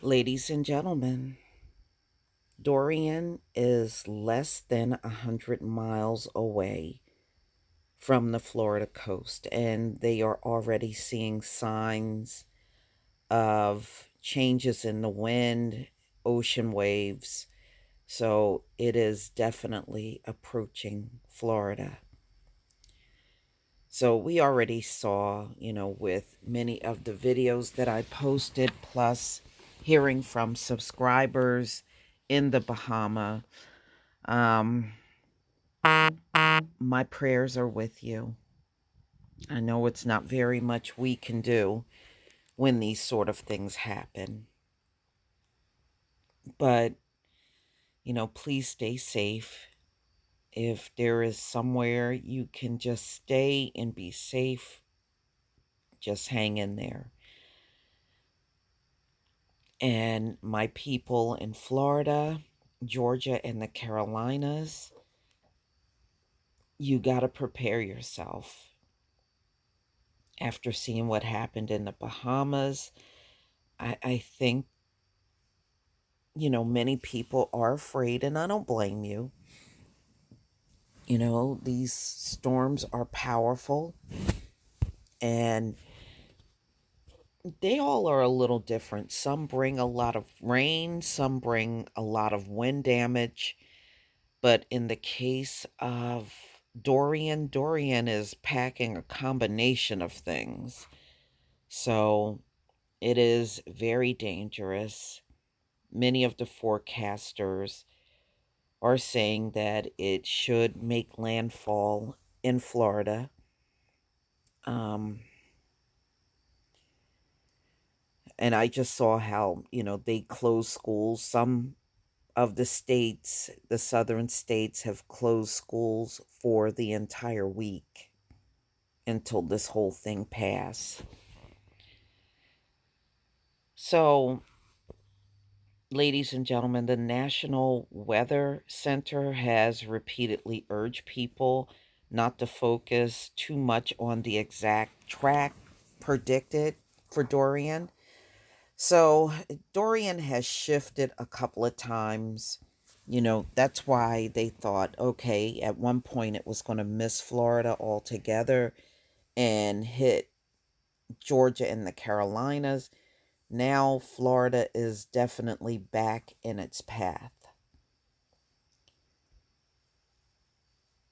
Ladies and gentlemen, Dorian is less than 100 miles away from the Florida coast, and they are already seeing signs of changes in the wind, ocean waves. So it is definitely approaching Florida. So we already saw, with many of the videos that I posted, plus hearing from subscribers in the Bahama. Um, my prayers are with you. I know it's not very much we can do when these sort of things happen, but please stay safe. If there is somewhere you can just stay and be safe, just hang in there. And my people in Florida, Georgia, and the Carolinas, you got to prepare yourself. After seeing what happened in the Bahamas, I think, many people are afraid, and I don't blame you. These storms are powerful, and they all are a little different. Some bring a lot of rain, some bring a lot of wind damage. But in the case of Dorian is packing a combination of things. So it is very dangerous. Many of the forecasters are saying that it should make landfall in Florida. Um, and I just saw how, they closed schools. Some of the states, the southern states, have closed schools for the entire week until this whole thing passed. So, ladies and gentlemen, the National Weather Center has repeatedly urged people not to focus too much on the exact track predicted for Dorian. So, Dorian has shifted a couple of times. That's why they thought, okay, at one point it was going to miss Florida altogether and hit Georgia and the Carolinas. Now Florida is definitely back in its path.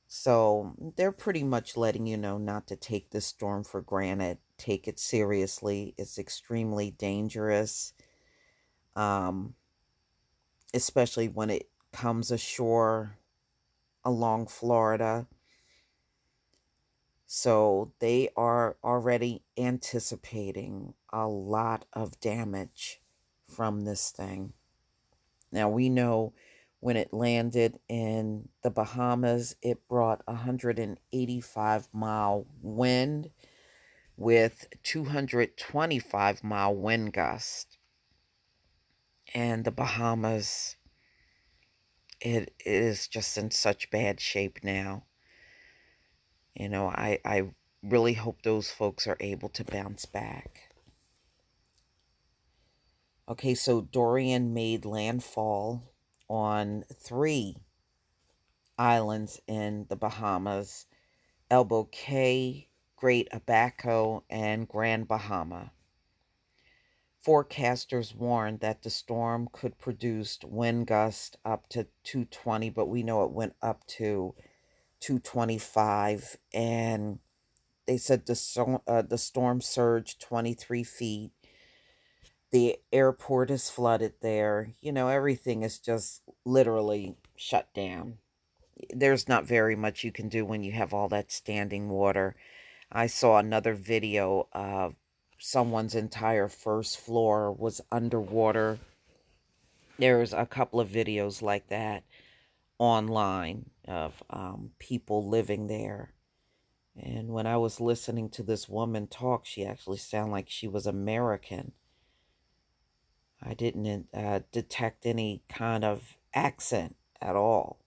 So they're pretty much letting you know not to take this storm for granted. Take it seriously. It's extremely dangerous, um, especially when it comes ashore along Florida. So they are already anticipating a lot of damage from this thing. Now we know when it landed in the Bahamas, it brought 185-mile wind with 225-mile wind gust. And the Bahamas, it is just in such bad shape now. I really hope those folks are able to bounce back. Okay, so Dorian made landfall on three islands in the Bahamas: Elbow Cay, Great Abaco, and Grand Bahama. Forecasters warned that the storm could produce wind gusts up to 220, but we know it went up to 225, and they said the storm surged 23 feet. The airport is flooded there. Everything is just literally shut down. There's not very much you can do when you have all that standing water. I saw another video of someone's entire first floor was underwater. There's a couple of videos like that online of people living there. And when I was listening to this woman talk, she actually sounded like she was American. I didn't detect any kind of accent at all.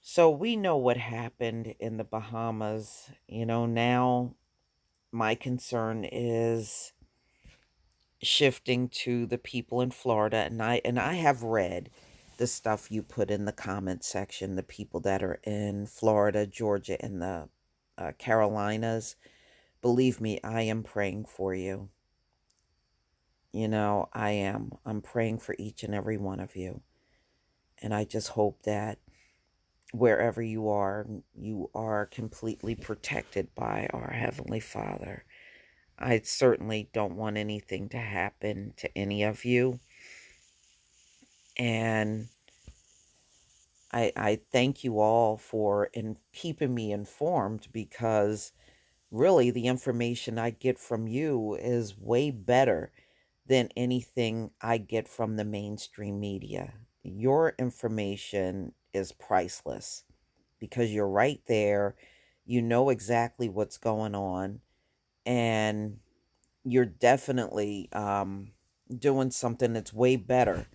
So we know what happened in the Bahamas. Now my concern is shifting to the people in Florida, and I have read the stuff you put in the comment section, the people that are in Florida, Georgia, and the Carolinas. Believe me, I am praying for you. You know, I am. I'm praying for each and every one of you. And I just hope that wherever you are completely protected by our Heavenly Father. I certainly don't want anything to happen to any of you. And I thank you all for keeping me informed, because really the information I get from you is way better than anything I get from the mainstream media. Your information is priceless because you're right there. You know exactly what's going on, and you're definitely doing something that's way better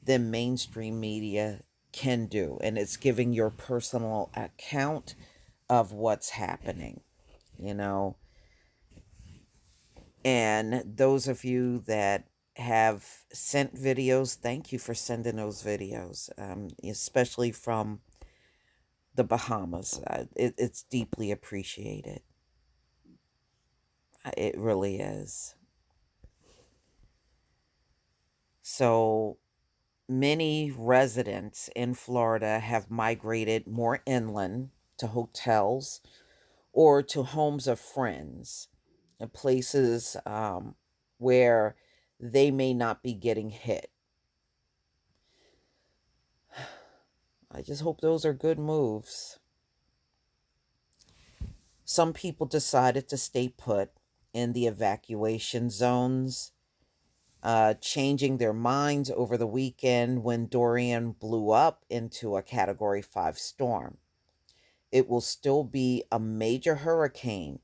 than mainstream media can do. And it's giving your personal account of what's happening, you know. And those of you that have sent videos, thank you for sending those videos, especially from the Bahamas. It's deeply appreciated. It really is. So many residents in Florida have migrated more inland to hotels or to homes of friends and places where they may not be getting hit. I just hope those are good moves. Some people decided to stay put in the evacuation zones, changing their minds over the weekend when Dorian blew up into a Category 5 storm. It will still be a major hurricane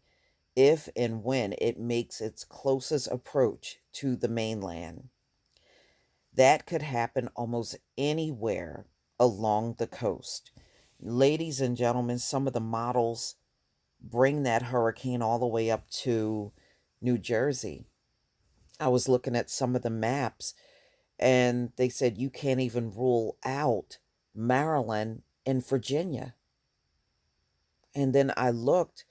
if and when it makes its closest approach to the mainland. That could happen almost anywhere along the coast. Ladies and gentlemen, some of the models bring that hurricane all the way up to New Jersey. I was looking at some of the maps, and they said you can't even rule out Maryland and Virginia. And then I looked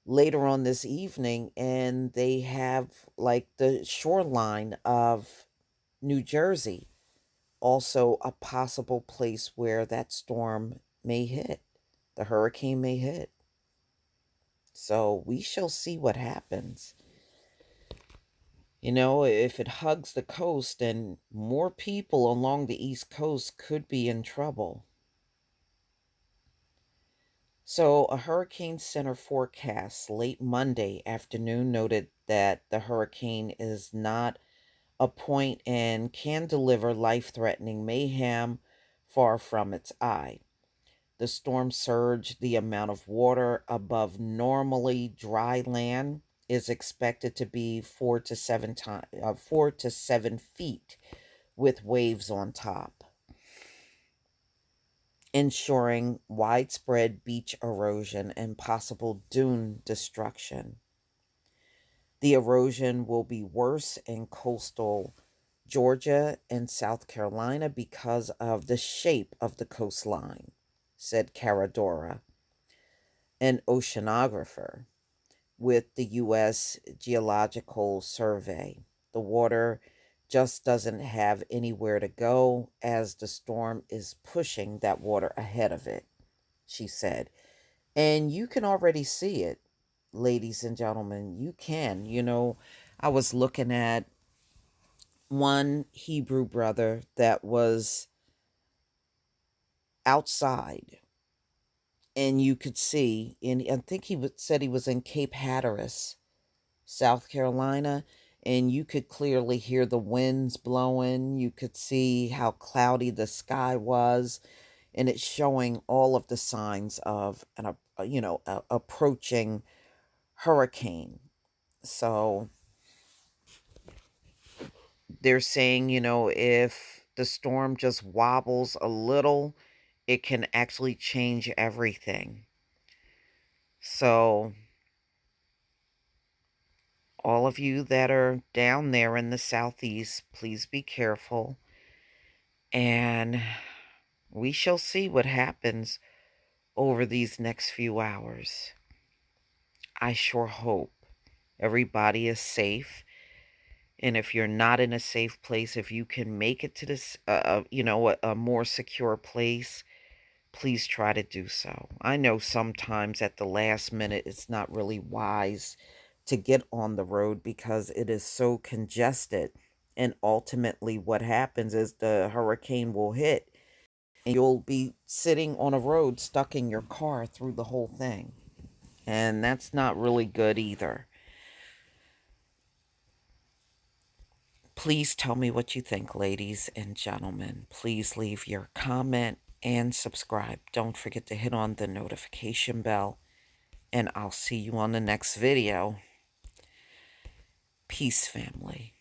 later on this evening, and they have like the shoreline of New Jersey, also a possible place where that storm may hit, the hurricane may hit. So we shall see what happens. You know, if it hugs the coast, then more people along the East Coast could be in trouble. So, a Hurricane Center forecast late Monday afternoon noted that the hurricane is not a point and can deliver life threatening mayhem far from its eye. The storm surge, the amount of water above normally dry land, is expected to be 4 to 7 feet, with waves on top, ensuring widespread beach erosion and possible dune destruction. The erosion will be worse in coastal Georgia and South Carolina because of the shape of the coastline, said Caradora, an oceanographer with the U.S. Geological Survey. The water just doesn't have anywhere to go as the storm is pushing that water ahead of it, she said. And you can already see it, ladies and gentlemen. You can. You know, I was looking at one Hebrew brother that was outside, and you could see, and I think said he was in Cape Hatteras, South Carolina, and you could clearly hear the winds blowing. You could see how cloudy the sky was, and it's showing all of the signs of an approaching hurricane. So they're saying, if the storm just wobbles a little, it can actually change everything. So all of you that are down there in the southeast, please be careful. And we shall see what happens over these next few hours. I sure hope everybody is safe. And if you're not in a safe place, if you can make it to this, a more secure place, please try to do so. I know sometimes at the last minute it's not really wise to get on the road because it is so congested. And ultimately, what happens is the hurricane will hit and you'll be sitting on a road stuck in your car through the whole thing. And that's not really good either. Please tell me what you think, ladies and gentlemen. Please leave your comment and subscribe. Don't forget to hit on the notification bell. And I'll see you on the next video. Peace, family.